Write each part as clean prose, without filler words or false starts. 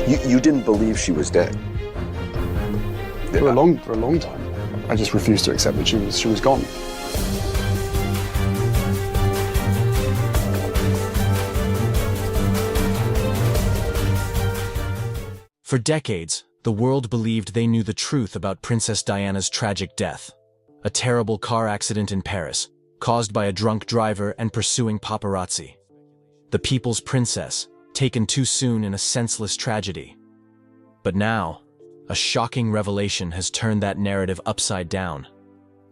You didn't believe she was dead? For a long time. I just refused to accept that she was gone. For decades, the world believed they knew the truth about Princess Diana's tragic death. A terrible car accident in Paris, caused by a drunk driver and pursuing paparazzi. The people's princess, taken too soon in a senseless tragedy. But now, a shocking revelation has turned that narrative upside down,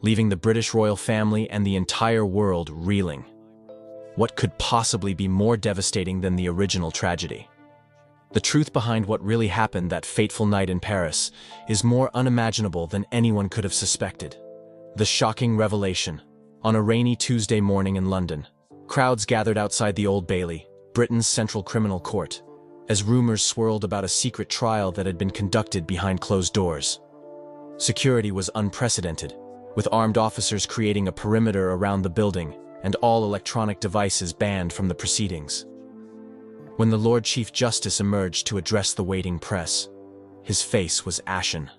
leaving the British royal family and the entire world reeling. What could possibly be more devastating than the original tragedy? The truth behind what really happened that fateful night in Paris is more unimaginable than anyone could have suspected. The shocking revelation. On a rainy Tuesday morning in London, crowds gathered outside the Old Bailey, Britain's central criminal court, as rumors swirled about a secret trial that had been conducted behind closed doors. Security was unprecedented, with armed officers creating a perimeter around the building and all electronic devices banned from the proceedings. When the Lord Chief Justice emerged to address the waiting press, his face was ashen.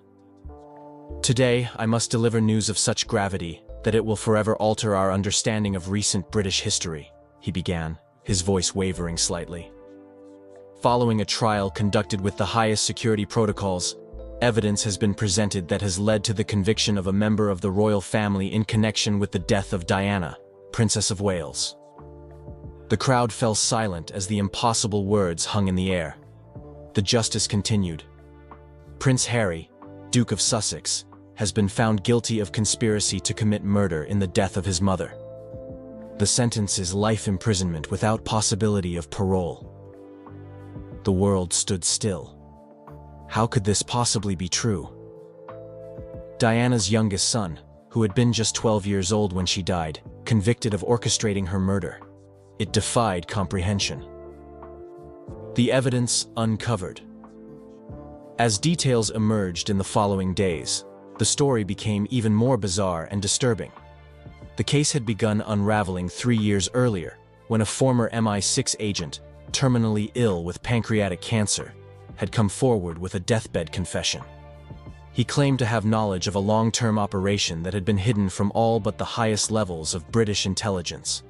"Today, I must deliver news of such gravity that it will forever alter our understanding of recent British history," he began, his voice wavering slightly. "Following a trial conducted with the highest security protocols, evidence has been presented that has led to the conviction of a member of the royal family in connection with the death of Diana, Princess of Wales." The crowd fell silent as the impossible words hung in the air. The justice continued. "Prince Harry, Duke of Sussex, has been found guilty of conspiracy to commit murder in the death of his mother. The sentence is life imprisonment without possibility of parole." The world stood still. How could this possibly be true? Diana's youngest son, who had been just 12 years old when she died, convicted of orchestrating her murder. It defied comprehension. The evidence uncovered. As details emerged in the following days, the story became even more bizarre and disturbing. The case had begun unraveling 3 years earlier, when a former MI6 agent, terminally ill with pancreatic cancer, had come forward with a deathbed confession. He claimed to have knowledge of a long-term operation that had been hidden from all but the highest levels of British intelligence.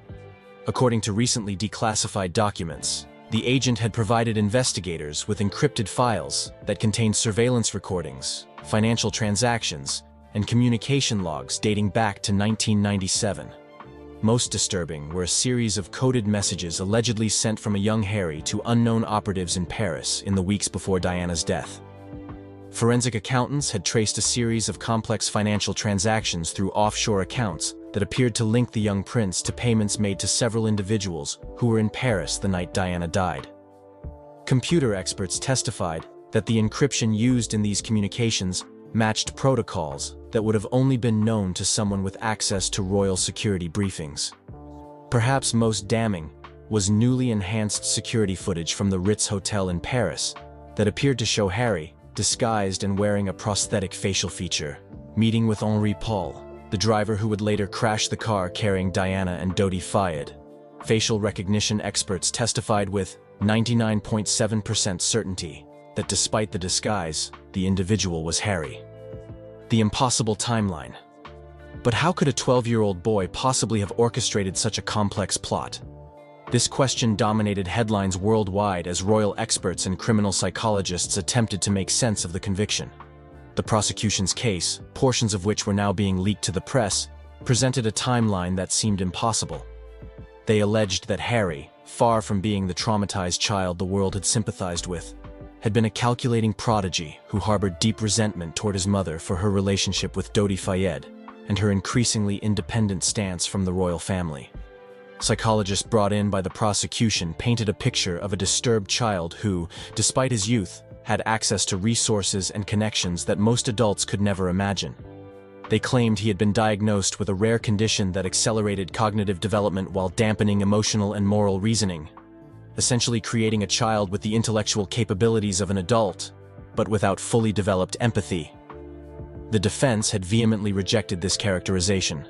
According to recently declassified documents, the agent had provided investigators with encrypted files that contained surveillance recordings, financial transactions, and communication logs dating back to 1997. Most disturbing were a series of coded messages allegedly sent from a young Harry to unknown operatives in Paris in the weeks before Diana's death. Forensic accountants had traced a series of complex financial transactions through offshore accounts that appeared to link the young prince to payments made to several individuals who were in Paris the night Diana died. Computer experts testified that the encryption used in these communications matched protocols that would have only been known to someone with access to royal security briefings. Perhaps most damning was newly enhanced security footage from the Ritz Hotel in Paris that appeared to show Harry, disguised and wearing a prosthetic facial feature, meeting with Henri Paul, the driver who would later crash the car carrying Diana and Dodi Fayed. Facial recognition experts testified with 99.7% certainty that despite the disguise, the individual was Harry. The impossible timeline. But how could a 12-year-old boy possibly have orchestrated such a complex plot? This question dominated headlines worldwide as royal experts and criminal psychologists attempted to make sense of the conviction. The prosecution's case, portions of which were now being leaked to the press, presented a timeline that seemed impossible. They alleged that Harry, far from being the traumatized child the world had sympathized with, had been a calculating prodigy who harbored deep resentment toward his mother for her relationship with Dodi Fayed and her increasingly independent stance from the royal family. Psychologists brought in by the prosecution painted a picture of a disturbed child who, despite his youth, had access to resources and connections that most adults could never imagine. They claimed he had been diagnosed with a rare condition that accelerated cognitive development while dampening emotional and moral reasoning, essentially creating a child with the intellectual capabilities of an adult, but without fully developed empathy. The defense had vehemently rejected this characterization,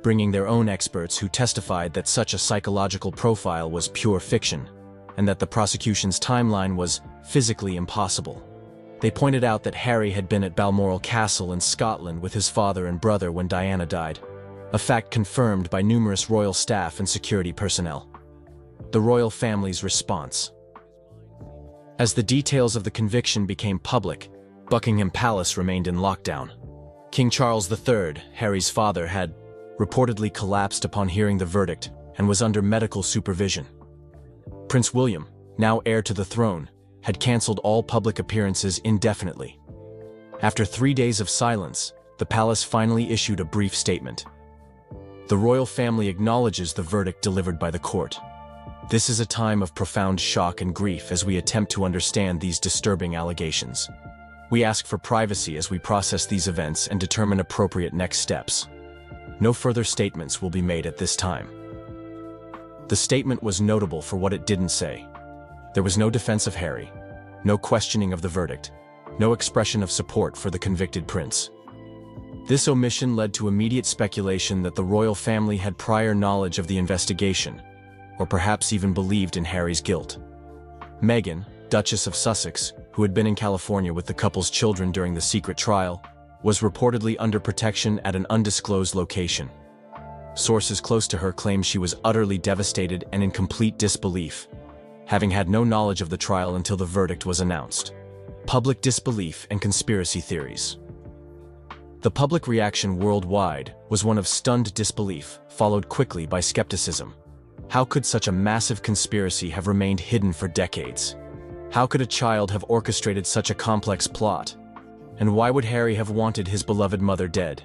bringing their own experts who testified that such a psychological profile was pure fiction. and that the prosecution's timeline was physically impossible. They pointed out that Harry had been at Balmoral Castle in Scotland with his father and brother when Diana died, a fact confirmed by numerous royal staff and security personnel. The royal family's response. As the details of the conviction became public, Buckingham Palace remained in lockdown. King Charles III, Harry's father, had reportedly collapsed upon hearing the verdict and was under medical supervision. Prince William, now heir to the throne, had cancelled all public appearances indefinitely. After 3 days of silence, the palace finally issued a brief statement. The royal family acknowledges the verdict delivered by the court. This is a time of profound shock and grief as we attempt to understand these disturbing allegations. We ask for privacy as we process these events and determine appropriate next steps. No further statements will be made at this time. The statement was notable for what it didn't say. There was no defense of Harry, no questioning of the verdict, no expression of support for the convicted prince. This omission led to immediate speculation that the royal family had prior knowledge of the investigation, or perhaps even believed in Harry's guilt. Meghan, Duchess of Sussex, who had been in California with the couple's children during the secret trial, was reportedly under protection at an undisclosed location. Sources close to her claim she was utterly devastated and in complete disbelief, having had no knowledge of the trial until the verdict was announced. Public disbelief and conspiracy theories. The public reaction worldwide was one of stunned disbelief, followed quickly by skepticism. How could such a massive conspiracy have remained hidden for decades? How could a child have orchestrated such a complex plot? And why would Harry have wanted his beloved mother dead?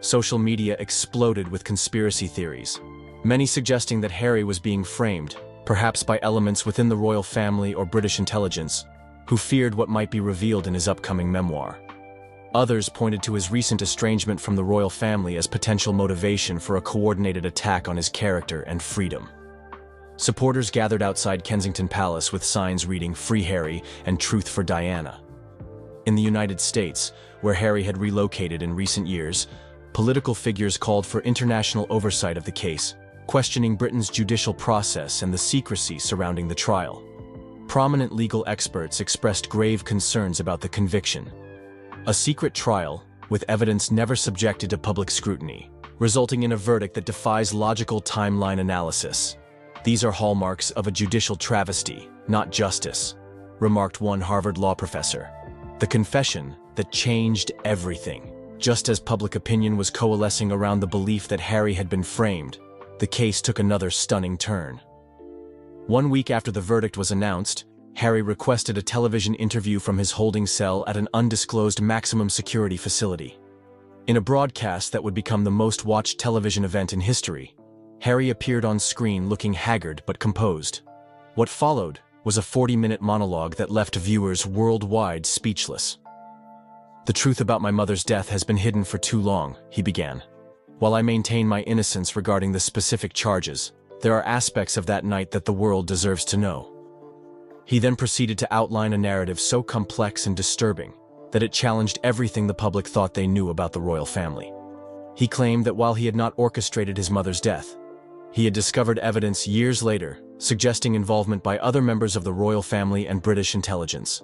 Social media exploded with conspiracy theories, many suggesting that Harry was being framed, perhaps by elements within the royal family or British intelligence, who feared what might be revealed in his upcoming memoir. Others pointed to his recent estrangement from the royal family as potential motivation for a coordinated attack on his character and freedom. Supporters gathered outside Kensington Palace with signs reading "Free Harry" and "Truth for Diana." In the United States, where Harry had relocated in recent years, political figures called for international oversight of the case, questioning Britain's judicial process and the secrecy surrounding the trial. Prominent legal experts expressed grave concerns about the conviction. A secret trial, with evidence never subjected to public scrutiny, resulting in a verdict that defies logical timeline analysis. These are hallmarks of a judicial travesty, not justice, remarked one Harvard law professor. The confession that changed everything. Just as public opinion was coalescing around the belief that Harry had been framed, the case took another stunning turn. 1 week after the verdict was announced, Harry requested a television interview from his holding cell at an undisclosed maximum security facility. In a broadcast that would become the most watched television event in history, Harry appeared on screen looking haggard but composed. What followed was a 40-minute monologue that left viewers worldwide speechless. "The truth about my mother's death has been hidden for too long," he began. "While I maintain my innocence regarding the specific charges, there are aspects of that night that the world deserves to know." He then proceeded to outline a narrative so complex and disturbing that it challenged everything the public thought they knew about the royal family. He claimed that while he had not orchestrated his mother's death, he had discovered evidence years later suggesting involvement by other members of the royal family and British intelligence.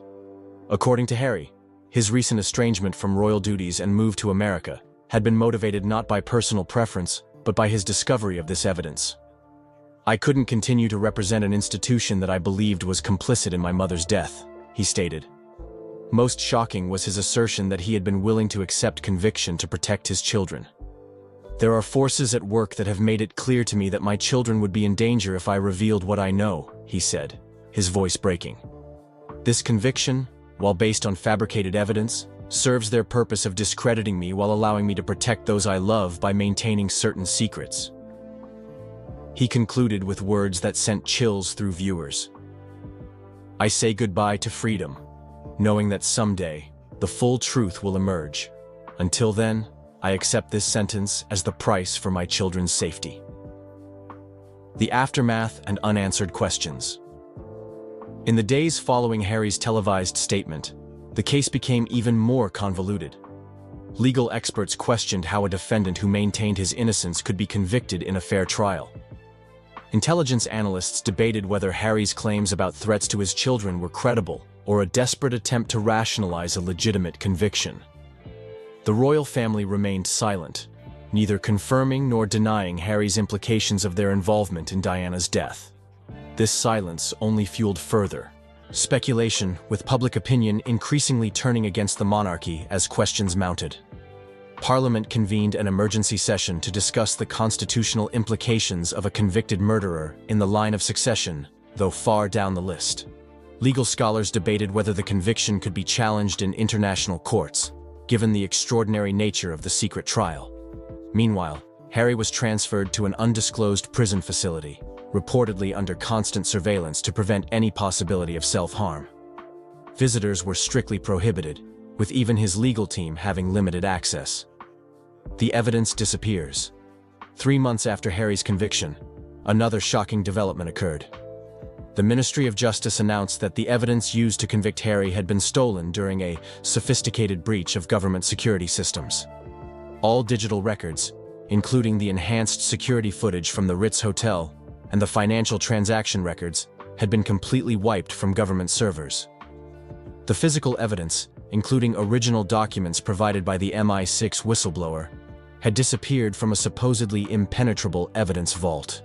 According to Harry, his recent estrangement from royal duties and move to America had been motivated not by personal preference, but by his discovery of this evidence. "I couldn't continue to represent an institution that I believed was complicit in my mother's death," he stated. Most shocking was his assertion that he had been willing to accept conviction to protect his children. "There are forces at work that have made it clear to me that my children would be in danger if I revealed what I know," he said, his voice breaking. "This conviction, while based on fabricated evidence, serves their purpose of discrediting me while allowing me to protect those I love by maintaining certain secrets." He concluded with words that sent chills through viewers. "I say goodbye to freedom, knowing that someday the full truth will emerge. Until then, I accept this sentence as the price for my children's safety." The aftermath and unanswered questions. In the days following Harry's televised statement, the case became even more convoluted. Legal experts questioned how a defendant who maintained his innocence could be convicted in a fair trial. Intelligence analysts debated whether Harry's claims about threats to his children were credible or a desperate attempt to rationalize a legitimate conviction. The royal family remained silent, neither confirming nor denying Harry's implications of their involvement in Diana's death. This silence only fueled further speculation, with public opinion increasingly turning against the monarchy as questions mounted. Parliament convened an emergency session to discuss the constitutional implications of a convicted murderer in the line of succession, though far down the list. Legal scholars debated whether the conviction could be challenged in international courts, given the extraordinary nature of the secret trial. Meanwhile, Harry was transferred to an undisclosed prison facility, reportedly under constant surveillance to prevent any possibility of self-harm. Visitors were strictly prohibited, with even his legal team having limited access. The evidence disappears. 3 months after Harry's conviction, another shocking development occurred. The Ministry of Justice announced that the evidence used to convict Harry had been stolen during a sophisticated breach of government security systems. All digital records, including the enhanced security footage from the Ritz Hotel and the financial transaction records, had been completely wiped from government servers. The physical evidence, including original documents provided by the MI6 whistleblower, had disappeared from a supposedly impenetrable evidence vault.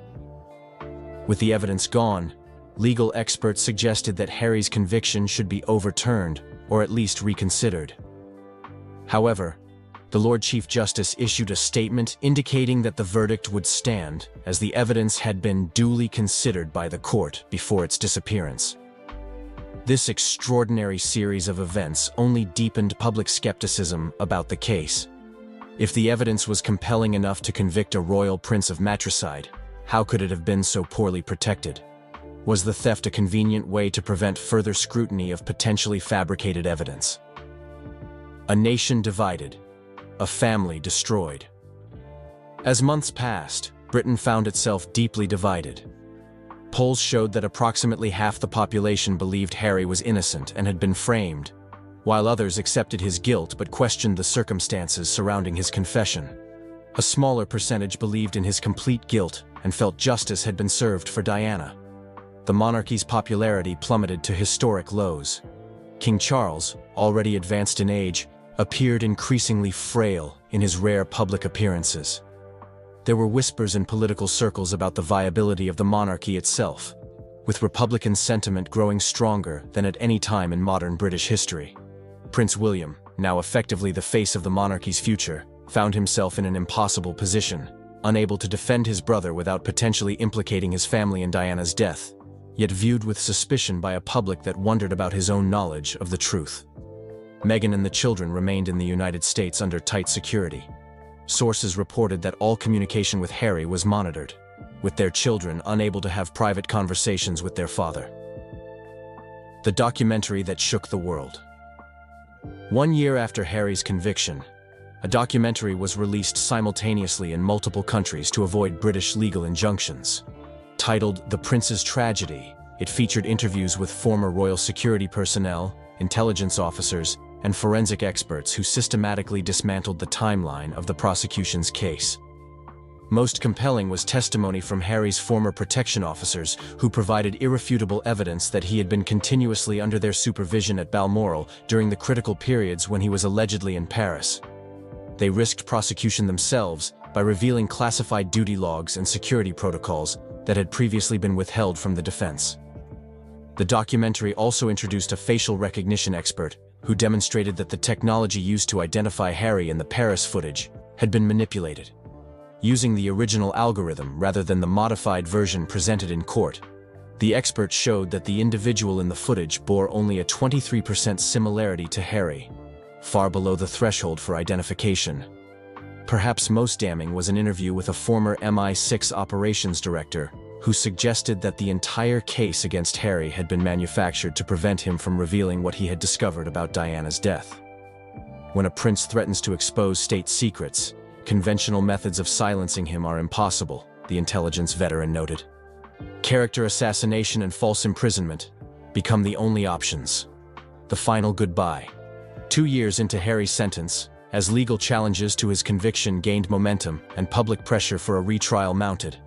With the evidence gone, legal experts suggested that Harry's conviction should be overturned or at least reconsidered. However, the Lord Chief Justice issued a statement indicating that the verdict would stand, as the evidence had been duly considered by the court before its disappearance. This extraordinary series of events only deepened public skepticism about the case. If the evidence was compelling enough to convict a royal prince of matricide, how could it have been so poorly protected? Was the theft a convenient way to prevent further scrutiny of potentially fabricated evidence? A nation divided, a family destroyed. As months passed, Britain found itself deeply divided. Polls showed that approximately half the population believed Harry was innocent and had been framed, while others accepted his guilt but questioned the circumstances surrounding his confession. A smaller percentage believed in his complete guilt and felt justice had been served for Diana. The monarchy's popularity plummeted to historic lows. King Charles, already advanced in age, appeared increasingly frail in his rare public appearances. There were whispers in political circles about the viability of the monarchy itself, with Republican sentiment growing stronger than at any time in modern British history. Prince William, now effectively the face of the monarchy's future, found himself in an impossible position, unable to defend his brother without potentially implicating his family in Diana's death, yet viewed with suspicion by a public that wondered about his own knowledge of the truth. Meghan and the children remained in the United States under tight security. Sources reported that all communication with Harry was monitored, with their children unable to have private conversations with their father. The documentary that shook the world. 1 year after Harry's conviction, a documentary was released simultaneously in multiple countries to avoid British legal injunctions. Titled The Prince's Tragedy, it featured interviews with former royal security personnel, intelligence officers, and forensic experts who systematically dismantled the timeline of the prosecution's case. Most compelling was testimony from Harry's former protection officers, who provided irrefutable evidence that he had been continuously under their supervision at Balmoral during the critical periods when he was allegedly in Paris. They risked prosecution themselves by revealing classified duty logs and security protocols that had previously been withheld from the defense. The documentary also introduced a facial recognition expert who demonstrated that the technology used to identify Harry in the Paris footage had been manipulated. Using the original algorithm rather than the modified version presented in court, the expert showed that the individual in the footage bore only a 23% similarity to Harry, far below the threshold for identification. Perhaps most damning was an interview with a former MI6 operations director who suggested that the entire case against Harry had been manufactured to prevent him from revealing what he had discovered about Diana's death. When a prince threatens to expose state secrets, conventional methods of silencing him are impossible, the intelligence veteran noted. Character assassination and false imprisonment become the only options. The final goodbye. 2 years into Harry's sentence, as legal challenges to his conviction gained momentum and public pressure for a retrial mounted,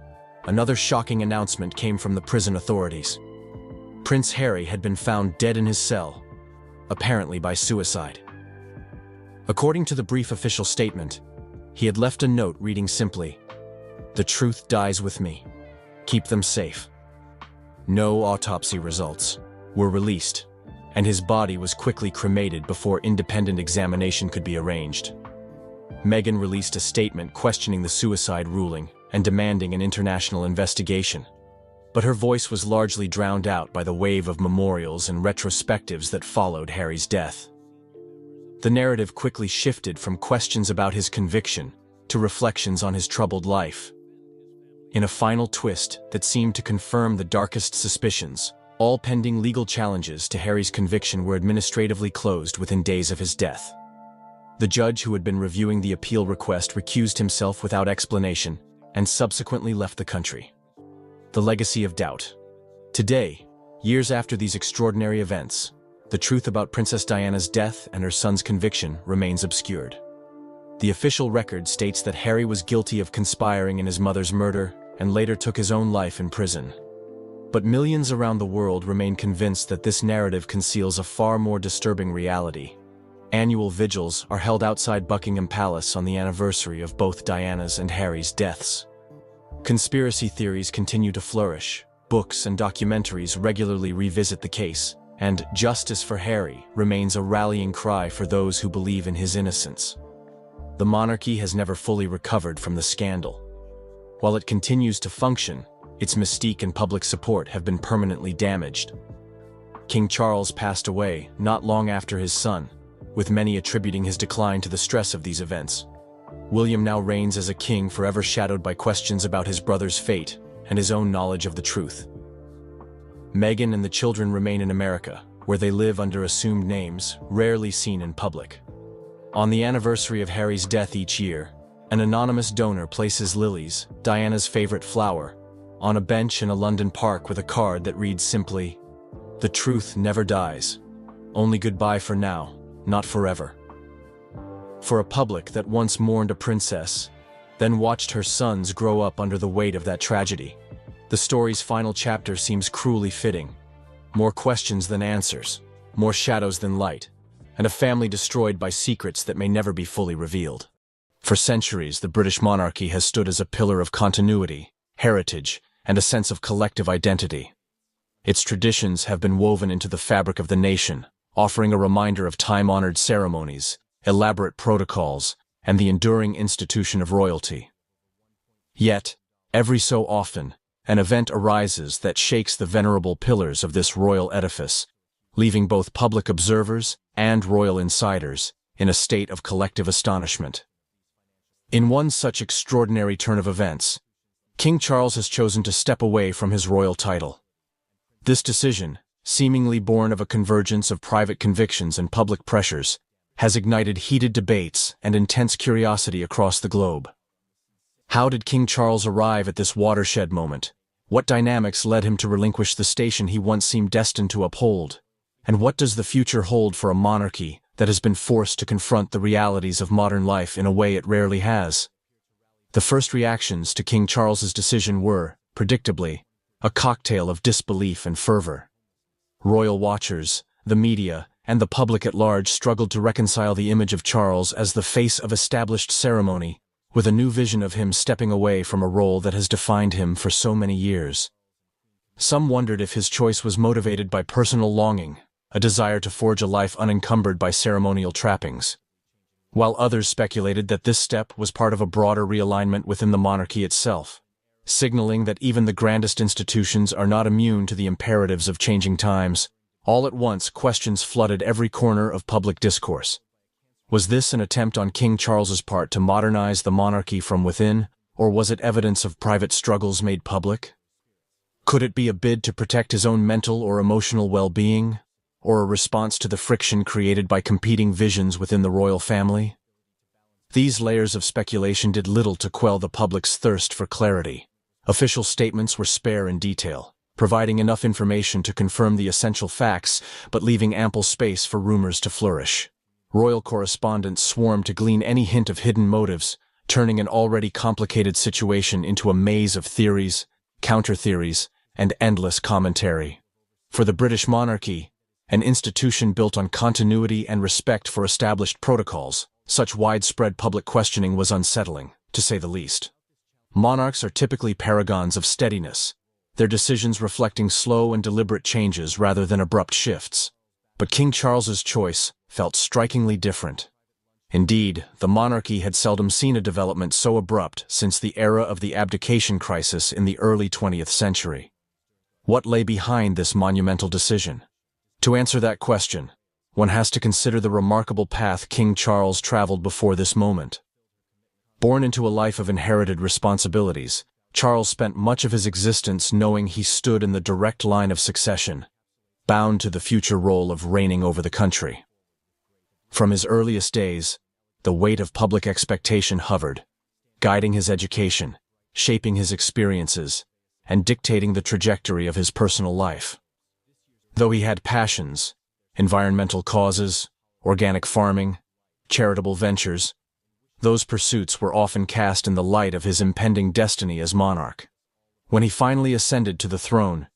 another shocking announcement came from the prison authorities. Prince Harry had been found dead in his cell, apparently by suicide. According to the brief official statement, he had left a note reading simply, "The truth dies with me. Keep them safe." No autopsy results were released, and his body was quickly cremated before independent examination could be arranged. Meghan released a statement questioning the suicide ruling and demanding an international investigation, but her voice was largely drowned out by the wave of memorials and retrospectives that followed Harry's death. The narrative quickly shifted from questions about his conviction to reflections on his troubled life. In a final twist that seemed to confirm the darkest suspicions, all pending legal challenges to Harry's conviction were administratively closed within days of his death. The judge who had been reviewing the appeal request recused himself without explanation and subsequently left the country. The legacy of doubt. Today, years after these extraordinary events, the truth about Princess Diana's death and her son's conviction remains obscured. The official record states that Harry was guilty of conspiring in his mother's murder and later took his own life in prison. But millions around the world remain convinced that this narrative conceals a far more disturbing reality. Annual vigils are held outside Buckingham Palace on the anniversary of both Diana's and Harry's deaths. Conspiracy theories continue to flourish, books and documentaries regularly revisit the case, and justice for Harry remains a rallying cry for those who believe in his innocence. The monarchy has never fully recovered from the scandal. While it continues to function, its mystique and public support have been permanently damaged. King Charles passed away not long after his son, with many attributing his decline to the stress of these events. William now reigns as a king forever shadowed by questions about his brother's fate and his own knowledge of the truth. Meghan and the children remain in America, where they live under assumed names, rarely seen in public. On the anniversary of Harry's death each year, an anonymous donor places lilies, Diana's favorite flower, on a bench in a London park with a card that reads simply, "The truth never dies. Only goodbye for now, not forever." For a public that once mourned a princess, then watched her sons grow up under the weight of that tragedy, the story's final chapter seems cruelly fitting. More questions than answers, more shadows than light, and a family destroyed by secrets that may never be fully revealed. For centuries, the British monarchy has stood as a pillar of continuity, heritage, and a sense of collective identity. Its traditions have been woven into the fabric of the nation, offering a reminder of time-honored ceremonies, elaborate protocols, and the enduring institution of royalty. Yet, every so often, an event arises that shakes the venerable pillars of this royal edifice, leaving both public observers and royal insiders in a state of collective astonishment. In one such extraordinary turn of events, King Charles has chosen to step away from his royal title. This decision, seemingly born of a convergence of private convictions and public pressures, has ignited heated debates and intense curiosity across the globe. How did King Charles arrive at this watershed moment? What dynamics led him to relinquish the station he once seemed destined to uphold? And what does the future hold for a monarchy that has been forced to confront the realities of modern life in a way it rarely has? The first reactions to King Charles's decision were, predictably, a cocktail of disbelief and fervor. Royal watchers, the media, and the public at large struggled to reconcile the image of Charles as the face of established ceremony with a new vision of him stepping away from a role that has defined him for so many years. Some wondered if his choice was motivated by personal longing, a desire to forge a life unencumbered by ceremonial trappings, while others speculated that this step was part of a broader realignment within the monarchy itself, signaling that even the grandest institutions are not immune to the imperatives of changing times. All at once, questions flooded every corner of public discourse. Was this an attempt on King Charles's part to modernize the monarchy from within, or was it evidence of private struggles made public? Could it be a bid to protect his own mental or emotional well-being, or a response to the friction created by competing visions within the royal family? These layers of speculation did little to quell the public's thirst for clarity. Official statements were spare in detail, providing enough information to confirm the essential facts, but leaving ample space for rumors to flourish. Royal correspondents swarmed to glean any hint of hidden motives, turning an already complicated situation into a maze of theories, counter-theories, and endless commentary. For the British monarchy, an institution built on continuity and respect for established protocols, such widespread public questioning was unsettling, to say the least. Monarchs are typically paragons of steadiness, their decisions reflecting slow and deliberate changes rather than abrupt shifts. But King Charles's choice felt strikingly different. Indeed, the monarchy had seldom seen a development so abrupt since the era of the abdication crisis in the early 20th century. What lay behind this monumental decision? To answer that question, one has to consider the remarkable path King Charles traveled before this moment. Born into a life of inherited responsibilities, Charles spent much of his existence knowing he stood in the direct line of succession, bound to the future role of reigning over the country. From his earliest days, the weight of public expectation hovered, guiding his education, shaping his experiences, and dictating the trajectory of his personal life. Though he had passions, environmental causes, organic farming, charitable ventures, those pursuits were often cast in the light of his impending destiny as monarch. When he finally ascended to the throne,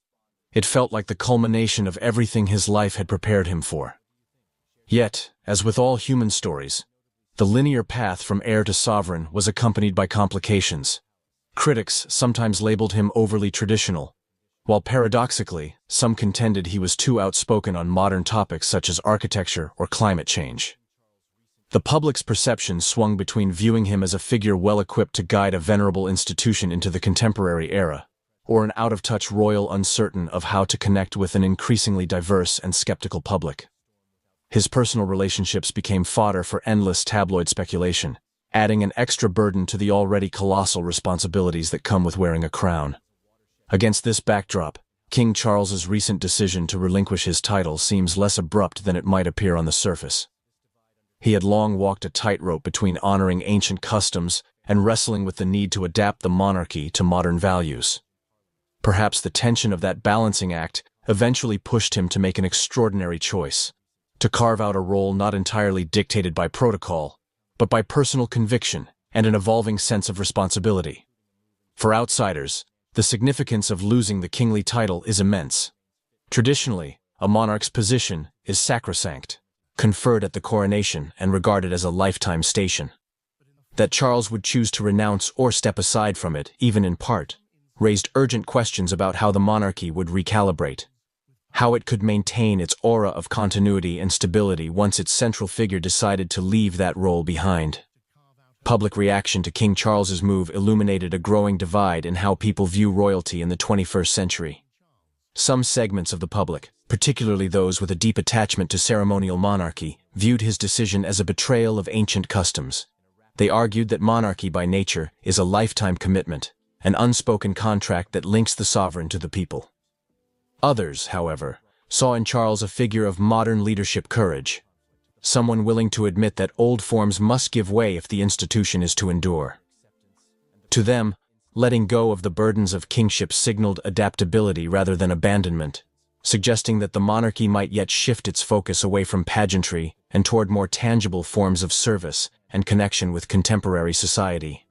it felt like the culmination of everything his life had prepared him for. Yet, as with all human stories, the linear path from heir to sovereign was accompanied by complications. Critics sometimes labeled him overly traditional, while paradoxically, some contended he was too outspoken on modern topics such as architecture or climate change. The public's perception swung between viewing him as a figure well-equipped to guide a venerable institution into the contemporary era, or an out-of-touch royal uncertain of how to connect with an increasingly diverse and skeptical public. His personal relationships became fodder for endless tabloid speculation, adding an extra burden to the already colossal responsibilities that come with wearing a crown. Against this backdrop, King Charles's recent decision to relinquish his title seems less abrupt than it might appear on the surface. He had long walked a tightrope between honoring ancient customs and wrestling with the need to adapt the monarchy to modern values. Perhaps the tension of that balancing act eventually pushed him to make an extraordinary choice, to carve out a role not entirely dictated by protocol, but by personal conviction and an evolving sense of responsibility. For outsiders, the significance of losing the kingly title is immense. Traditionally, a monarch's position is sacrosanct, conferred at the coronation and regarded as a lifetime station. That Charles would choose to renounce or step aside from it, even in part, raised urgent questions about how the monarchy would recalibrate, how it could maintain its aura of continuity and stability once its central figure decided to leave that role behind. Public reaction to King Charles's move illuminated a growing divide in how people view royalty in the 21st century. Some segments of the public, particularly those with a deep attachment to ceremonial monarchy, viewed his decision as a betrayal of ancient customs. They argued that monarchy by nature is a lifetime commitment, an unspoken contract that links the sovereign to the people. Others, however, saw in Charles a figure of modern leadership courage, someone willing to admit that old forms must give way if the institution is to endure. To them, letting go of the burdens of kingship signaled adaptability rather than abandonment, suggesting that the monarchy might yet shift its focus away from pageantry and toward more tangible forms of service and connection with contemporary society.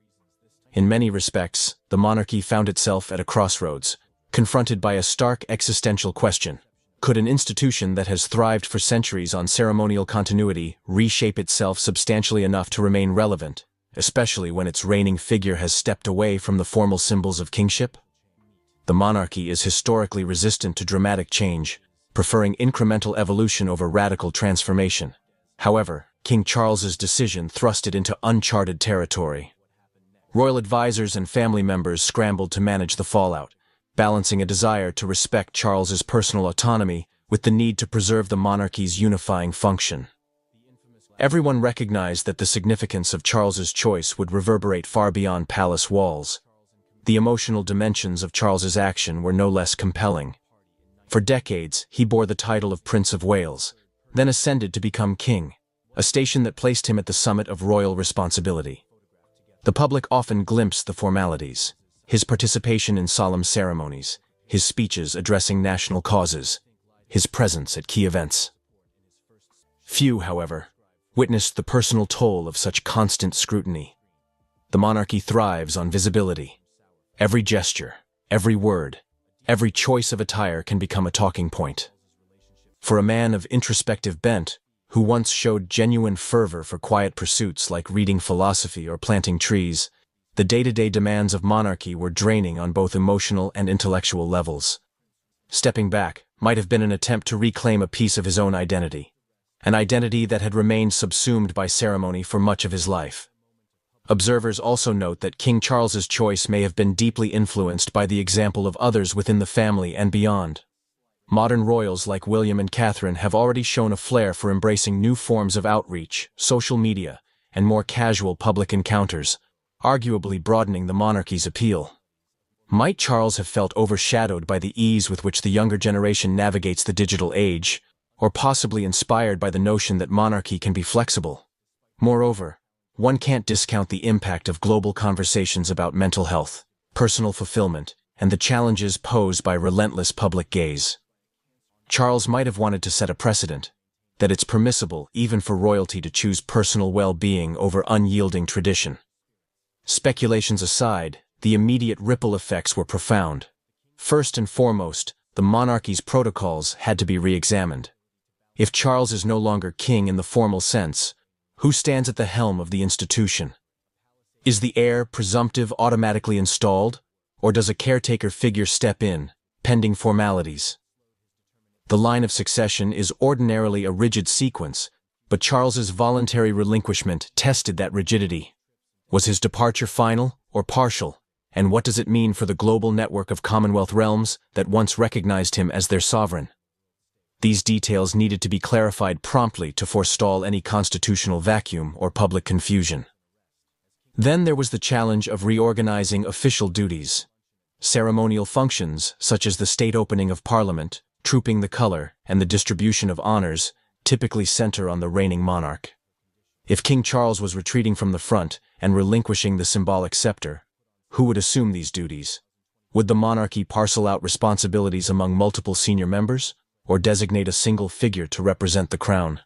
In many respects, the monarchy found itself at a crossroads, confronted by a stark existential question. Could an institution that has thrived for centuries on ceremonial continuity reshape itself substantially enough to remain relevant, especially when its reigning figure has stepped away from the formal symbols of kingship? The monarchy is historically resistant to dramatic change, preferring incremental evolution over radical transformation. However, King Charles's decision thrust it into uncharted territory. Royal advisors and family members scrambled to manage the fallout, balancing a desire to respect Charles's personal autonomy with the need to preserve the monarchy's unifying function. Everyone recognized that the significance of Charles's choice would reverberate far beyond palace walls. The emotional dimensions of Charles's action were no less compelling. For decades, he bore the title of Prince of Wales, then ascended to become king, a station that placed him at the summit of royal responsibility. The public often glimpsed the formalities, his participation in solemn ceremonies, his speeches addressing national causes, his presence at key events. Few, however, witnessed the personal toll of such constant scrutiny. The monarchy thrives on visibility. Every gesture, Every word, every choice of attire can become a talking point. For a man of introspective bent, who once showed genuine fervor for quiet pursuits like reading philosophy or planting trees, the day-to-day demands of monarchy were draining on both emotional and intellectual levels. Stepping back might have been an attempt to reclaim a piece of his own identity, an identity that had remained subsumed by ceremony for much of his life. Observers also note that King Charles's choice may have been deeply influenced by the example of others within the family and beyond. Modern royals like William and Catherine have already shown a flair for embracing new forms of outreach, social media, and more casual public encounters, arguably broadening the monarchy's appeal. Might Charles have felt overshadowed by the ease with which the younger generation navigates the digital age, or possibly inspired by the notion that monarchy can be flexible? Moreover, one can't discount the impact of global conversations about mental health, personal fulfillment, and the challenges posed by relentless public gaze. Charles might have wanted to set a precedent, that it's permissible even for royalty to choose personal well-being over unyielding tradition. Speculations aside, the immediate ripple effects were profound. First and foremost, the monarchy's protocols had to be re-examined. If Charles is no longer king in the formal sense, who stands at the helm of the institution? Is the heir presumptive automatically installed, or does a caretaker figure step in, pending formalities? The line of succession is ordinarily a rigid sequence, but Charles's voluntary relinquishment tested that rigidity. Was his departure final or partial, and what does it mean for the global network of Commonwealth realms that once recognized him as their sovereign? These details needed to be clarified promptly to forestall any constitutional vacuum or public confusion. Then there was the challenge of reorganizing official duties. Ceremonial functions, such as the state opening of Parliament, trooping the color, and the distribution of honors, typically center on the reigning monarch. If King Charles was retreating from the front and relinquishing the symbolic scepter, who would assume these duties? Would the monarchy parcel out responsibilities among multiple senior members, or designate a single figure to represent the crown?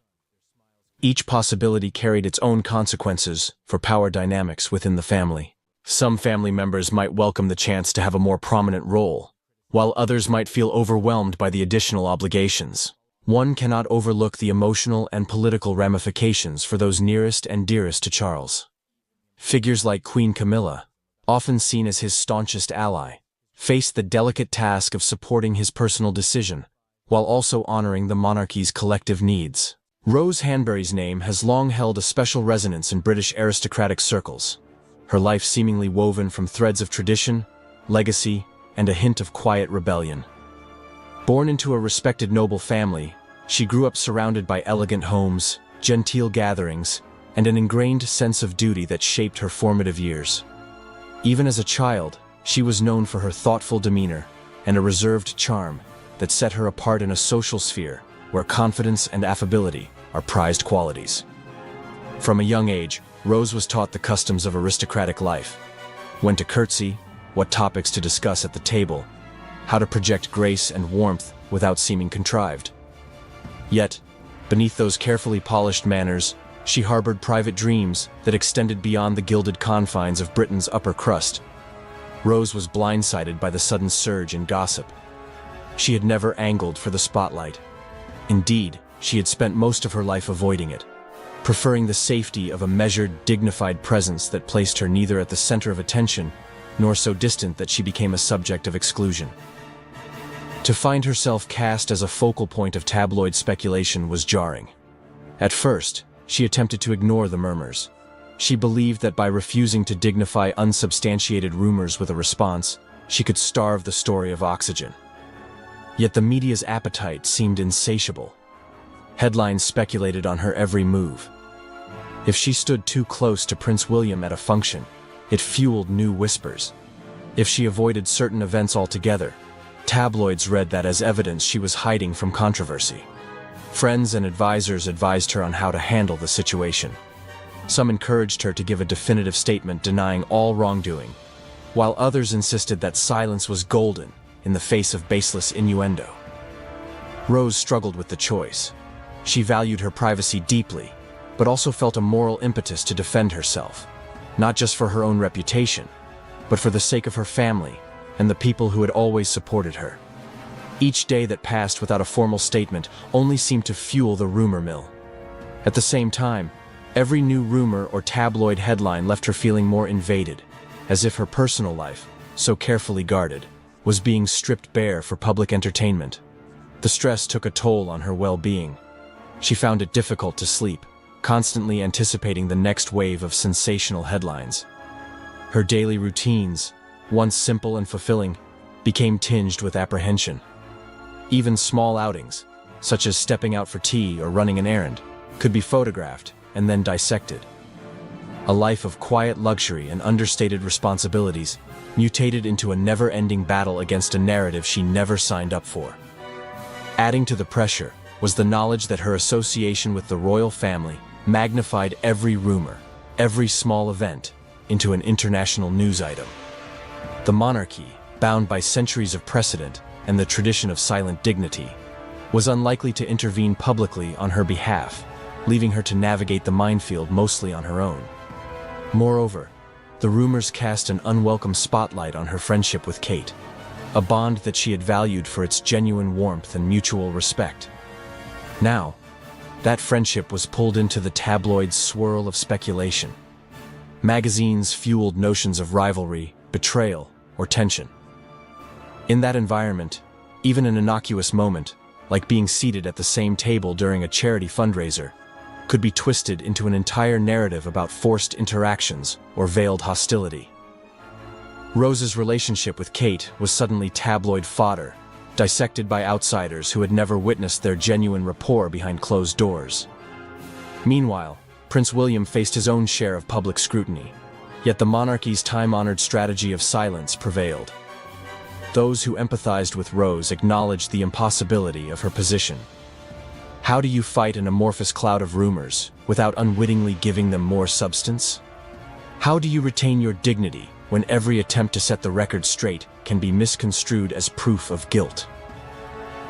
Each possibility carried its own consequences for power dynamics within the family. Some family members might welcome the chance to have a more prominent role, while others might feel overwhelmed by the additional obligations. One cannot overlook the emotional and political ramifications for those nearest and dearest to Charles. Figures like Queen Camilla, often seen as his staunchest ally, faced the delicate task of supporting his personal decision, while also honoring the monarchy's collective needs. Rose Hanberry's name has long held a special resonance in British aristocratic circles, her life seemingly woven from threads of tradition, legacy, and a hint of quiet rebellion. Born into a respected noble family, she grew up surrounded by elegant homes, genteel gatherings, and an ingrained sense of duty that shaped her formative years. Even as a child, she was known for her thoughtful demeanor and a reserved charm that set her apart in a social sphere where confidence and affability are prized qualities. From a young age, Rose was taught the customs of aristocratic life: when to curtsy, what topics to discuss at the table, how to project grace and warmth without seeming contrived. Yet, beneath those carefully polished manners, she harbored private dreams that extended beyond the gilded confines of Britain's upper crust. Rose was blindsided by the sudden surge in gossip. She had never angled for the spotlight. Indeed, she had spent most of her life avoiding it, preferring the safety of a measured, dignified presence that placed her neither at the center of attention nor so distant that she became a subject of exclusion. To find herself cast as a focal point of tabloid speculation was jarring. At first, she attempted to ignore the murmurs. She believed that by refusing to dignify unsubstantiated rumors with a response, she could starve the story of oxygen. Yet the media's appetite seemed insatiable. Headlines speculated on her every move. If she stood too close to Prince William at a function, it fueled new whispers. If she avoided certain events altogether, tabloids read that as evidence she was hiding from controversy. Friends and advisors advised her on how to handle the situation. Some encouraged her to give a definitive statement denying all wrongdoing, while others insisted that silence was golden in the face of baseless innuendo. Rose struggled with the choice. She valued her privacy deeply, but also felt a moral impetus to defend herself, not just for her own reputation, but for the sake of her family and the people who had always supported her. Each day that passed without a formal statement only seemed to fuel the rumor mill. At the same time, every new rumor or tabloid headline left her feeling more invaded, as if her personal life, so carefully guarded, was being stripped bare for public entertainment. The stress took a toll on her well-being. She found it difficult to sleep, constantly anticipating the next wave of sensational headlines. Her daily routines, once simple and fulfilling, became tinged with apprehension. Even small outings, such as stepping out for tea or running an errand, could be photographed and then dissected. A life of quiet luxury and understated responsibilities mutated into a never-ending battle against a narrative she never signed up for. Adding to the pressure was the knowledge that her association with the royal family magnified every rumor, every small event, into an international news item. The monarchy, bound by centuries of precedent and the tradition of silent dignity, was unlikely to intervene publicly on her behalf, leaving her to navigate the minefield mostly on her own. Moreover, the rumors cast an unwelcome spotlight on her friendship with Kate, a bond that she had valued for its genuine warmth and mutual respect. Now, that friendship was pulled into the tabloid's swirl of speculation. Magazines fueled notions of rivalry, betrayal, or tension. In that environment, even an innocuous moment, like being seated at the same table during a charity fundraiser, could be twisted into an entire narrative about forced interactions or veiled hostility. Rose's relationship with Kate was suddenly tabloid fodder, dissected by outsiders who had never witnessed their genuine rapport behind closed doors. Meanwhile, Prince William faced his own share of public scrutiny, yet the monarchy's time-honored strategy of silence prevailed. Those who empathized with Rose acknowledged the impossibility of her position. How do you fight an amorphous cloud of rumors without unwittingly giving them more substance? How do you retain your dignity when every attempt to set the record straight can be misconstrued as proof of guilt?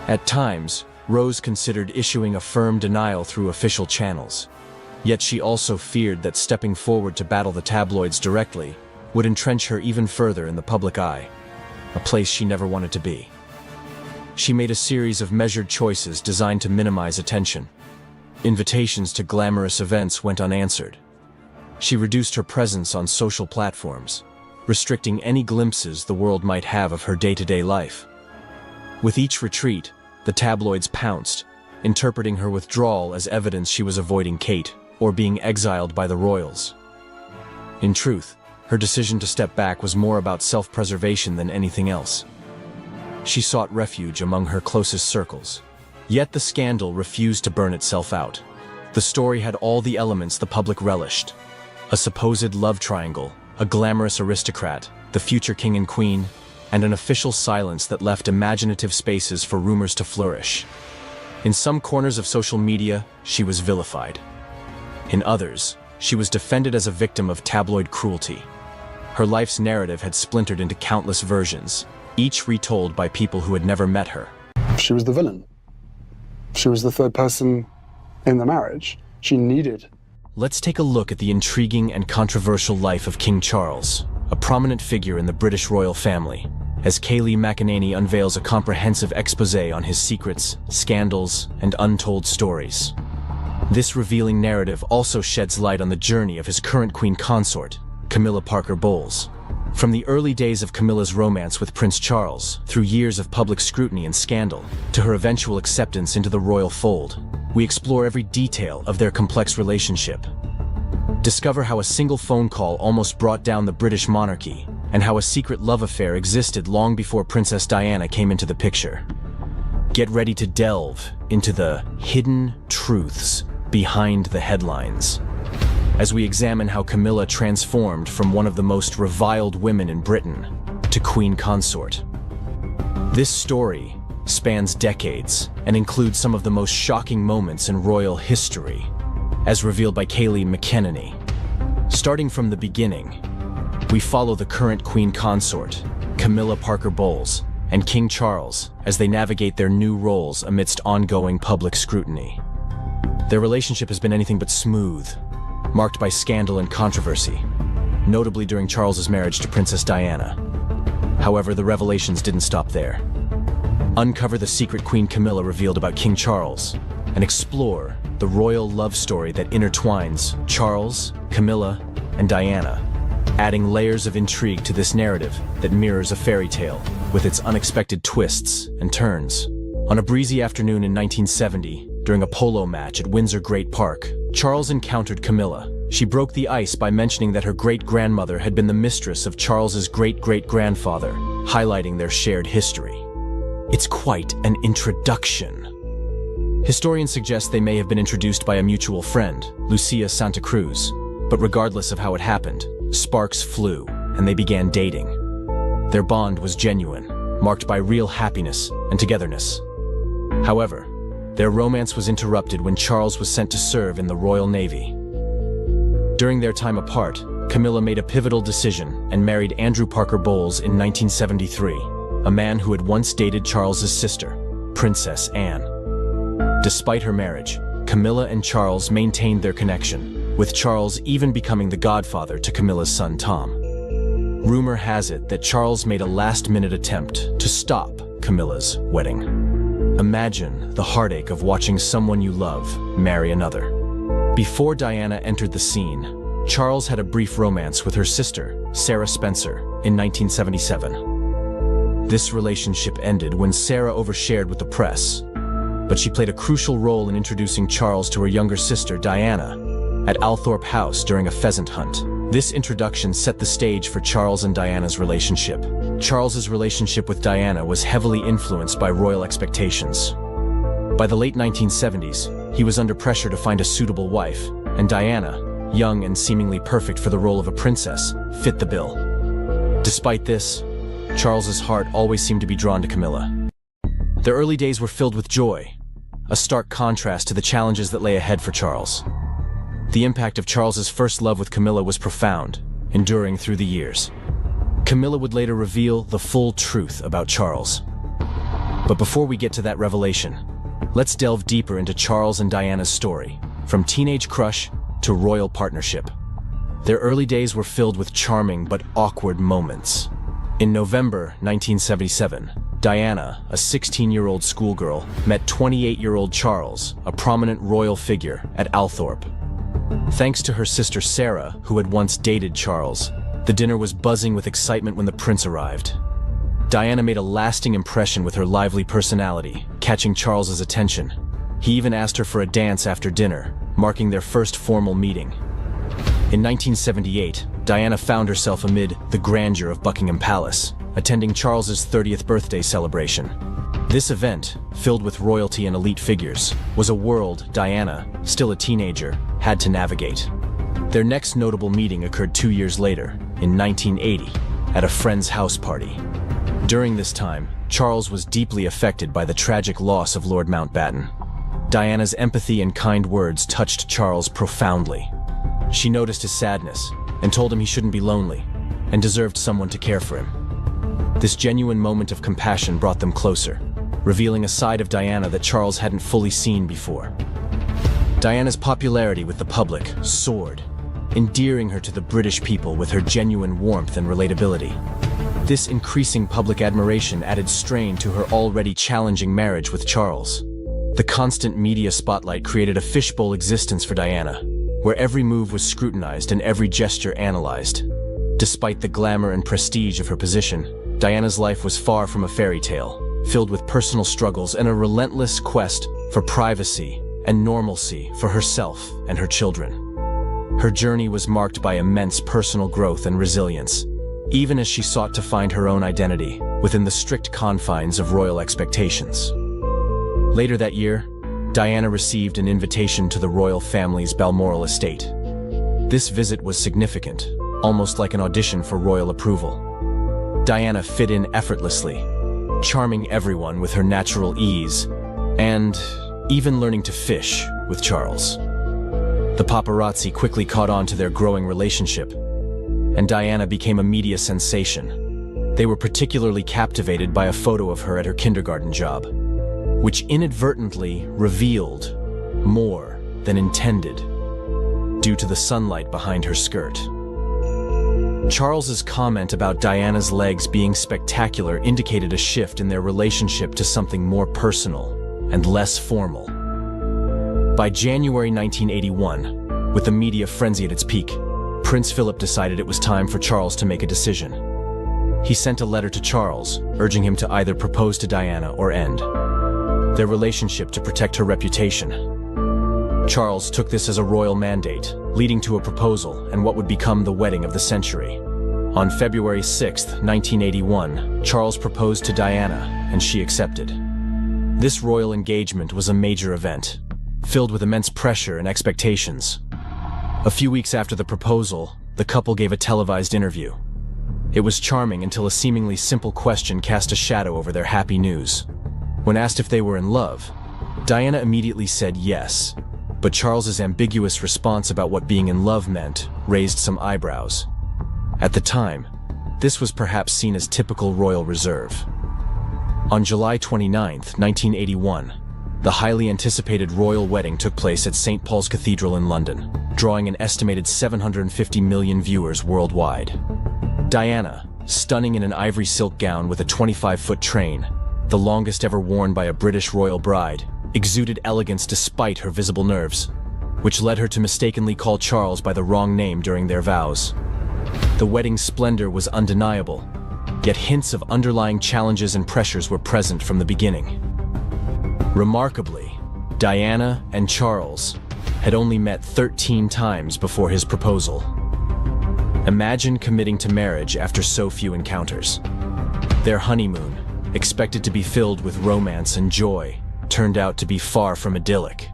At times, Rose considered issuing a firm denial through official channels, yet she also feared that stepping forward to battle the tabloids directly would entrench her even further in the public eye, a place she never wanted to be. She made a series of measured choices designed to minimize attention. Invitations to glamorous events went unanswered. She reduced her presence on social platforms, restricting any glimpses the world might have of her day-to-day life. With each retreat, the tabloids pounced, interpreting her withdrawal as evidence she was avoiding Kate or being exiled by the royals. In truth, her decision to step back was more about self-preservation than anything else. She sought refuge among her closest circles. Yet the scandal refused to burn itself out. The story had all the elements the public relished: a supposed love triangle, a glamorous aristocrat, the future king and queen, and an official silence that left imaginative spaces for rumors to flourish. In some corners of social media, she was vilified. In others, she was defended as a victim of tabloid cruelty. Her life's narrative had splintered into countless versions, each retold by people who had never met her. She was the villain. She was the third person in the marriage. She needed. Let's take a look at the intriguing and controversial life of King Charles, a prominent figure in the British royal family, as Kayleigh McEnany unveils a comprehensive exposé on his secrets, scandals, and untold stories. This revealing narrative also sheds light on the journey of his current queen consort, Camilla Parker Bowles. From the early days of Camilla's romance with Prince Charles, through years of public scrutiny and scandal, to her eventual acceptance into the royal fold, we explore every detail of their complex relationship. Discover how a single phone call almost brought down the British monarchy, and how a secret love affair existed long before Princess Diana came into the picture. Get ready to delve into the hidden truths behind the headlines, as we examine how Camilla transformed from one of the most reviled women in Britain to queen consort. This story spans decades and includes some of the most shocking moments in royal history, as revealed by Kayleigh McEnany. Starting from the beginning, we follow the current queen consort, Camilla Parker Bowles, and King Charles as they navigate their new roles amidst ongoing public scrutiny. Their relationship has been anything but smooth, marked by scandal and controversy, notably during Charles's marriage to Princess Diana. However, the revelations didn't stop there. Uncover the secret Queen Camilla revealed about King Charles, and explore the royal love story that intertwines Charles, Camilla, and Diana, adding layers of intrigue to this narrative that mirrors a fairy tale with its unexpected twists and turns. On a breezy afternoon in 1970, during a polo match at Windsor Great Park, Charles encountered Camilla. She broke the ice by mentioning that her great-grandmother had been the mistress of Charles's great-great-grandfather, highlighting their shared history. It's quite an introduction. Historians suggest they may have been introduced by a mutual friend, Lucia Santa Cruz, but regardless of how it happened, sparks flew, and they began dating. Their bond was genuine, marked by real happiness and togetherness. However, their romance was interrupted when Charles was sent to serve in the Royal Navy. During their time apart, Camilla made a pivotal decision and married Andrew Parker Bowles in 1973, a man who had once dated Charles's sister, Princess Anne. Despite her marriage, Camilla and Charles maintained their connection, with Charles even becoming the godfather to Camilla's son Tom. Rumor has it that Charles made a last-minute attempt to stop Camilla's wedding. Imagine the heartache of watching someone you love marry another. Before Diana entered the scene, Charles had a brief romance with her sister, Sarah Spencer, in 1977. This relationship ended when Sarah overshared with the press, but she played a crucial role in introducing Charles to her younger sister, Diana, at Althorpe House during a pheasant hunt. This introduction set the stage for Charles and Diana's relationship. Charles's relationship with Diana was heavily influenced by royal expectations. By the late 1970s, he was under pressure to find a suitable wife, and Diana, young and seemingly perfect for the role of a princess, fit the bill. Despite this, Charles's heart always seemed to be drawn to Camilla. Their early days were filled with joy, a stark contrast to the challenges that lay ahead for Charles. The impact of Charles's first love with Camilla was profound, enduring through the years. Camilla would later reveal the full truth about Charles. But before we get to that revelation, let's delve deeper into Charles and Diana's story, from teenage crush to royal partnership. Their early days were filled with charming but awkward moments. In November 1977, Diana, a 16-year-old schoolgirl, met 28-year-old Charles, a prominent royal figure, at Althorpe. Thanks to her sister Sarah, who had once dated Charles, the dinner was buzzing with excitement when the prince arrived. Diana made a lasting impression with her lively personality, catching Charles's attention. He even asked her for a dance after dinner, marking their first formal meeting. In 1978, Diana found herself amid the grandeur of Buckingham Palace, attending Charles's 30th birthday celebration. This event, filled with royalty and elite figures, was a world Diana, still a teenager, had to navigate. Their next notable meeting occurred 2 years later, in 1980, at a friend's house party. During this time, Charles was deeply affected by the tragic loss of Lord Mountbatten. Diana's empathy and kind words touched Charles profoundly. She noticed his sadness and told him he shouldn't be lonely and deserved someone to care for him. This genuine moment of compassion brought them closer, revealing a side of Diana that Charles hadn't fully seen before. Diana's popularity with the public soared, endearing her to the British people with her genuine warmth and relatability. This increasing public admiration added strain to her already challenging marriage with Charles. The constant media spotlight created a fishbowl existence for Diana, where every move was scrutinized and every gesture analyzed. Despite the glamour and prestige of her position, Diana's life was far from a fairy tale, filled with personal struggles and a relentless quest for privacy and normalcy for herself and her children. Her journey was marked by immense personal growth and resilience, even as she sought to find her own identity within the strict confines of royal expectations. Later that year, Diana received an invitation to the royal family's Balmoral estate. This visit was significant, almost like an audition for royal approval. Diana fit in effortlessly, charming everyone with her natural ease, and even learning to fish with Charles. The paparazzi quickly caught on to their growing relationship, and Diana became a media sensation. They were particularly captivated by a photo of her at her kindergarten job, which inadvertently revealed more than intended due to the sunlight behind her skirt. Charles's comment about Diana's legs being spectacular indicated a shift in their relationship to something more personal and less formal. By January 1981, with the media frenzy at its peak, Prince Philip decided it was time for Charles to make a decision. He sent a letter to Charles, urging him to either propose to Diana or end their relationship to protect her reputation. Charles took this as a royal mandate, leading to a proposal and what would become the wedding of the century. On February 6, 1981, Charles proposed to Diana, and she accepted. This royal engagement was a major event, filled with immense pressure and expectations. A few weeks after the proposal, the couple gave a televised interview. It was charming until a seemingly simple question cast a shadow over their happy news. When asked if they were in love, Diana immediately said yes, but Charles's ambiguous response about what being in love meant raised some eyebrows. At the time, this was perhaps seen as typical royal reserve. On July 29, 1981, the highly anticipated royal wedding took place at St. Paul's Cathedral in London, drawing an estimated 750 million viewers worldwide. Diana, stunning in an ivory silk gown with a 25-foot train, the longest ever worn by a British royal bride, exuded elegance despite her visible nerves, which led her to mistakenly call Charles by the wrong name during their vows. The wedding's splendor was undeniable, yet hints of underlying challenges and pressures were present from the beginning. Remarkably, Diana and Charles had only met 13 times before his proposal. Imagine committing to marriage after so few encounters. Their honeymoon, expected to be filled with romance and joy, turned out to be far from idyllic.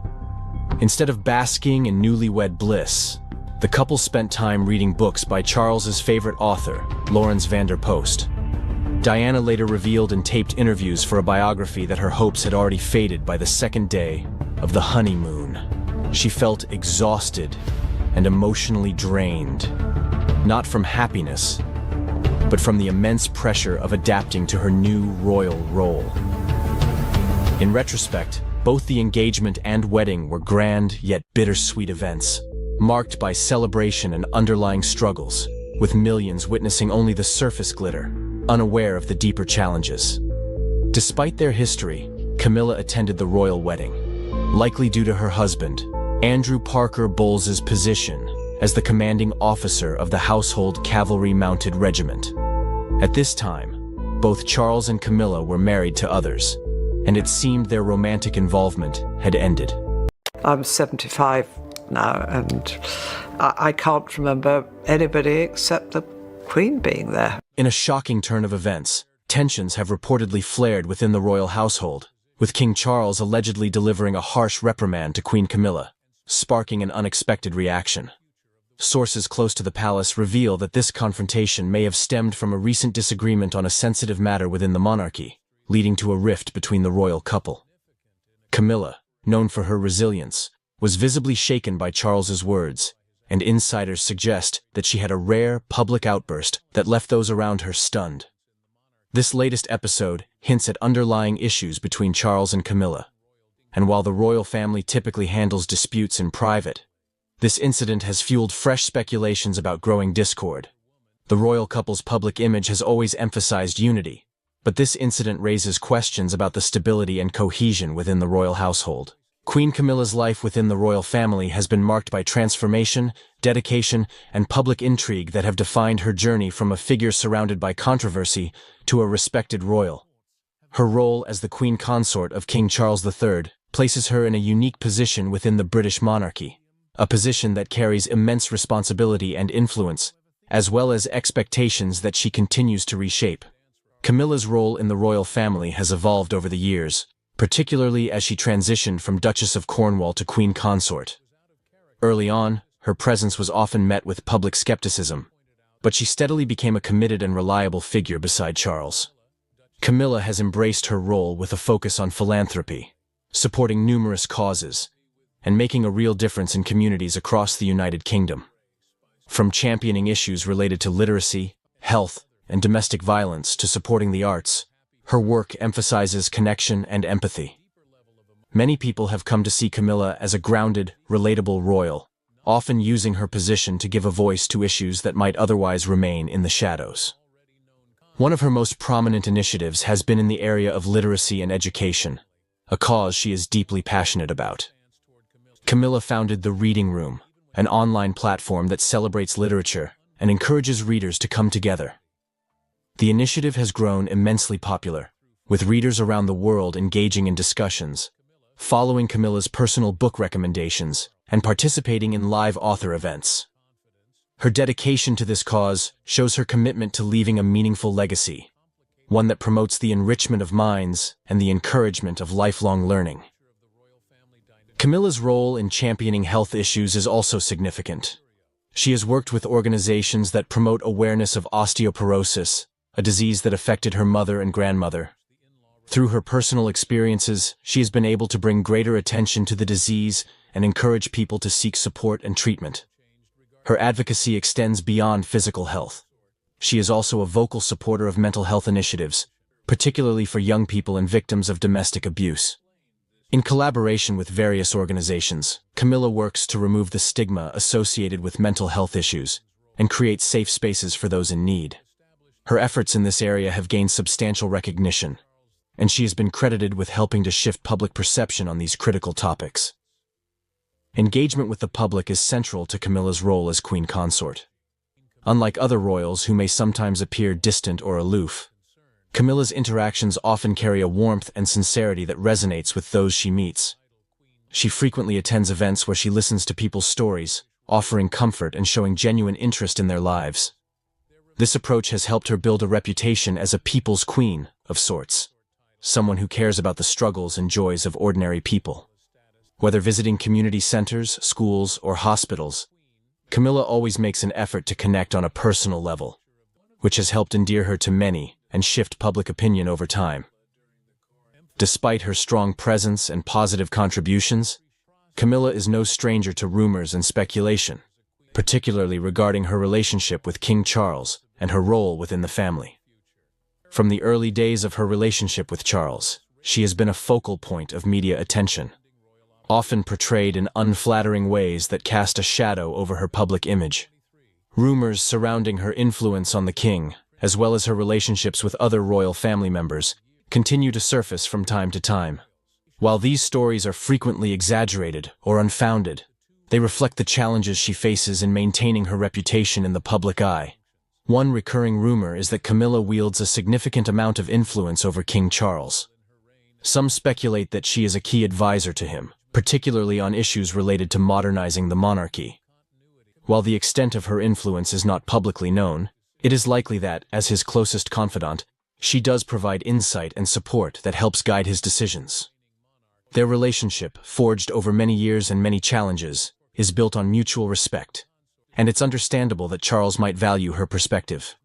Instead of basking in newlywed bliss, the couple spent time reading books by Charles's favorite author, Lawrence van der Post. Diana later revealed in taped interviews for a biography that her hopes had already faded by the second day of the honeymoon. She felt exhausted and emotionally drained, not from happiness, but from the immense pressure of adapting to her new royal role. In retrospect, both the engagement and wedding were grand yet bittersweet events, marked by celebration and underlying struggles, with millions witnessing only the surface glitter, unaware of the deeper challenges. Despite their history, Camilla attended the royal wedding, likely due to her husband, Andrew Parker Bowles's position as the commanding officer of the Household Cavalry Mounted Regiment. At this time, both Charles and Camilla were married to others, and it seemed their romantic involvement had ended. I'm 75 now, and I can't remember anybody except the Queen being there. In a shocking turn of events, tensions have reportedly flared within the royal household, with King Charles allegedly delivering a harsh reprimand to Queen Camilla, sparking an unexpected reaction. Sources close to the palace reveal that this confrontation may have stemmed from a recent disagreement on a sensitive matter within the monarchy, leading to a rift between the royal couple. Camilla, known for her resilience, was visibly shaken by Charles's words, and insiders suggest that she had a rare public outburst that left those around her stunned. This latest episode hints at underlying issues between Charles and Camilla, and while the royal family typically handles disputes in private, this incident has fueled fresh speculations about growing discord. The royal couple's public image has always emphasized unity, but this incident raises questions about the stability and cohesion within the royal household. Queen Camilla's life within the royal family has been marked by transformation, dedication, and public intrigue that have defined her journey from a figure surrounded by controversy to a respected royal. Her role as the Queen Consort of King Charles III places her in a unique position within the British monarchy, a position that carries immense responsibility and influence, as well as expectations that she continues to reshape. Camilla's role in the royal family has evolved over the years, particularly as she transitioned from Duchess of Cornwall to Queen Consort. Early on, her presence was often met with public skepticism, but she steadily became a committed and reliable figure beside Charles. Camilla has embraced her role with a focus on philanthropy, supporting numerous causes, and making a real difference in communities across the United Kingdom. From championing issues related to literacy, health, and domestic violence to supporting the arts, her work emphasizes connection and empathy. Many people have come to see Camilla as a grounded, relatable royal, often using her position to give a voice to issues that might otherwise remain in the shadows. One of her most prominent initiatives has been in the area of literacy and education, a cause she is deeply passionate about. Camilla founded the Reading Room, an online platform that celebrates literature and encourages readers to come together. The initiative has grown immensely popular, with readers around the world engaging in discussions, following Camilla's personal book recommendations, and participating in live author events. Her dedication to this cause shows her commitment to leaving a meaningful legacy, one that promotes the enrichment of minds and the encouragement of lifelong learning. Camilla's role in championing health issues is also significant. She has worked with organizations that promote awareness of osteoporosis, a disease that affected her mother and grandmother. Through her personal experiences, she has been able to bring greater attention to the disease and encourage people to seek support and treatment. Her advocacy extends beyond physical health. She is also a vocal supporter of mental health initiatives, particularly for young people and victims of domestic abuse. In collaboration with various organizations, Camilla works to remove the stigma associated with mental health issues and create safe spaces for those in need. Her efforts in this area have gained substantial recognition, and she has been credited with helping to shift public perception on these critical topics. Engagement with the public is central to Camilla's role as queen consort. Unlike other royals who may sometimes appear distant or aloof, Camilla's interactions often carry a warmth and sincerity that resonates with those she meets. She frequently attends events where she listens to people's stories, offering comfort and showing genuine interest in their lives. This approach has helped her build a reputation as a people's queen, of sorts, someone who cares about the struggles and joys of ordinary people. Whether visiting community centers, schools, or hospitals, Camilla always makes an effort to connect on a personal level, which has helped endear her to many and shift public opinion over time. Despite her strong presence and positive contributions, Camilla is no stranger to rumors and speculation, particularly regarding her relationship with King Charles and her role within the family. From the early days of her relationship with Charles, she has been a focal point of media attention, often portrayed in unflattering ways that cast a shadow over her public image. Rumors surrounding her influence on the king, as well as her relationships with other royal family members, continue to surface from time to time. While these stories are frequently exaggerated or unfounded, they reflect the challenges she faces in maintaining her reputation in the public eye. One recurring rumor is that Camilla wields a significant amount of influence over King Charles. Some speculate that she is a key advisor to him, particularly on issues related to modernizing the monarchy. While the extent of her influence is not publicly known, it is likely that, as his closest confidant, she does provide insight and support that helps guide his decisions. Their relationship, forged over many years and many challenges, is built on mutual respect, and it's understandable that Charles might value her perspective.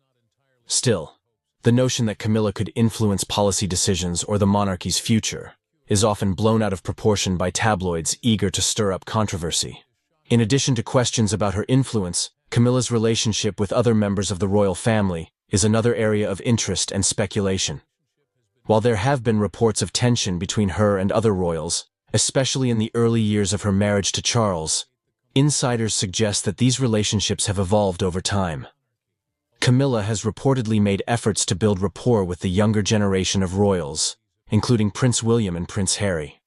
Still, the notion that Camilla could influence policy decisions or the monarchy's future is often blown out of proportion by tabloids eager to stir up controversy. In addition to questions about her influence, Camilla's relationship with other members of the royal family is another area of interest and speculation. While there have been reports of tension between her and other royals, especially in the early years of her marriage to Charles, insiders suggest that these relationships have evolved over time. Camilla has reportedly made efforts to build rapport with the younger generation of royals, including Prince William and Prince Harry.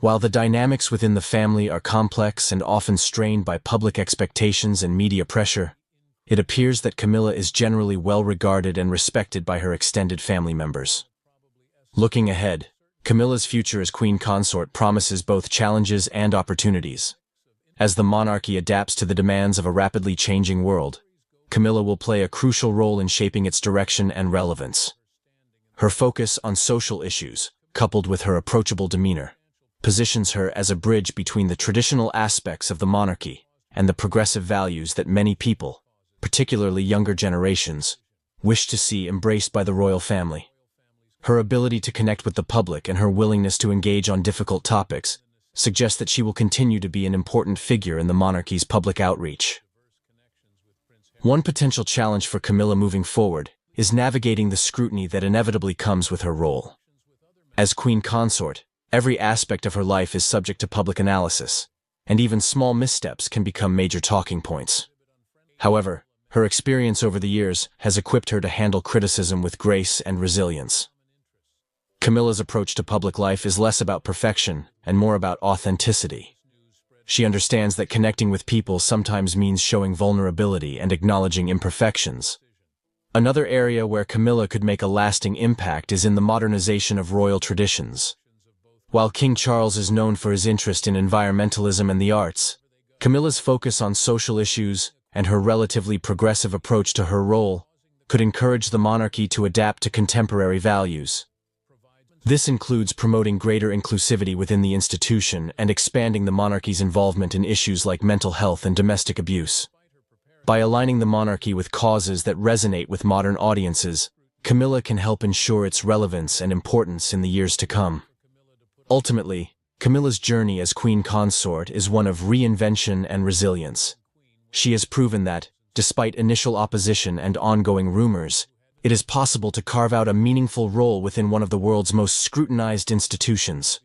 While the dynamics within the family are complex and often strained by public expectations and media pressure, it appears that Camilla is generally well regarded and respected by her extended family members. Looking ahead, Camilla's future as queen consort promises both challenges and opportunities. As the monarchy adapts to the demands of a rapidly changing world, Camilla will play a crucial role in shaping its direction and relevance. Her focus on social issues, coupled with her approachable demeanor, positions her as a bridge between the traditional aspects of the monarchy and the progressive values that many people, particularly younger generations, wish to see embraced by the royal family. Her ability to connect with the public and her willingness to engage on difficult topics suggest that she will continue to be an important figure in the monarchy's public outreach. One potential challenge for Camilla moving forward is navigating the scrutiny that inevitably comes with her role. As queen consort, every aspect of her life is subject to public analysis, and even small missteps can become major talking points. However, her experience over the years has equipped her to handle criticism with grace and resilience. Camilla's approach to public life is less about perfection and more about authenticity. She understands that connecting with people sometimes means showing vulnerability and acknowledging imperfections. Another area where Camilla could make a lasting impact is in the modernization of royal traditions. While King Charles is known for his interest in environmentalism and the arts, Camilla's focus on social issues and her relatively progressive approach to her role could encourage the monarchy to adapt to contemporary values. This includes promoting greater inclusivity within the institution and expanding the monarchy's involvement in issues like mental health and domestic abuse. By aligning the monarchy with causes that resonate with modern audiences, Camilla can help ensure its relevance and importance in the years to come. Ultimately, Camilla's journey as Queen Consort is one of reinvention and resilience. She has proven that, despite initial opposition and ongoing rumors, it is possible to carve out a meaningful role within one of the world's most scrutinized institutions.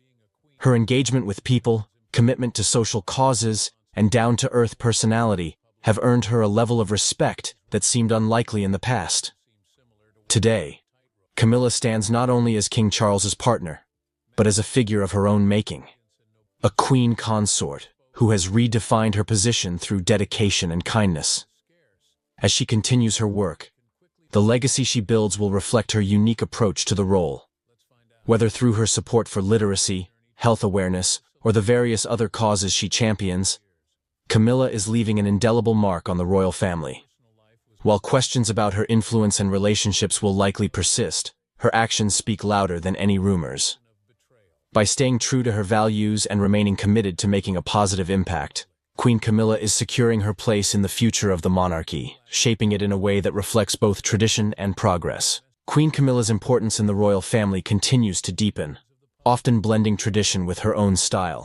Her engagement with people, commitment to social causes, and down-to-earth personality have earned her a level of respect that seemed unlikely in the past. Today, Camilla stands not only as King Charles's partner, but as a figure of her own making. A queen consort who has redefined her position through dedication and kindness. As she continues her work, the legacy she builds will reflect her unique approach to the role. Whether through her support for literacy, health awareness, or the various other causes she champions, Camilla is leaving an indelible mark on the royal family. While questions about her influence and relationships will likely persist, her actions speak louder than any rumors. By staying true to her values and remaining committed to making a positive impact, Queen Camilla is securing her place in the future of the monarchy, shaping it in a way that reflects both tradition and progress. Queen Camilla's importance in the royal family continues to deepen, often blending tradition with her own style.